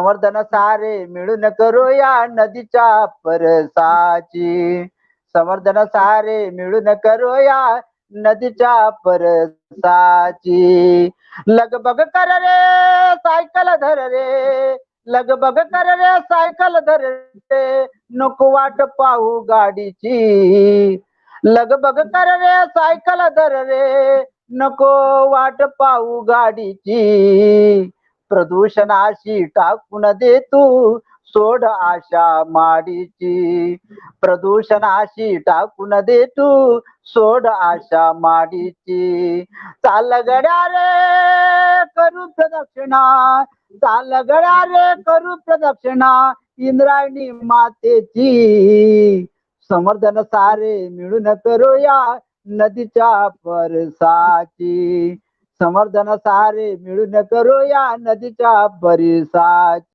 संवर्धन सारे मिळून करूया नदीच्या परसाची. संवर्धन सारे मिळून करूया नदीच्या परसाची. लगबग कर रे सायकल धर रे, लगबग कर रे सायकल धर रे, नको वाट पाहू गाडीची. लगबग कर रे सायकल धर रे, नको वाट पाहू गाडीची. प्रदूषणाशी टाकून दे तू सोड आशा माडीची. प्रदूषणाशी टाकून दे तू सोड आशा माडीची. चाल गड्या रे करू प्रदक्षिणा, चाल गड्या रे करू प्रदक्षिणा इंद्रायणी मातेची. समर्थन सारे मिळून करूया नदीच्या परसाची. समर्थन सारे मिळून करूया नदीच्या परिसाची.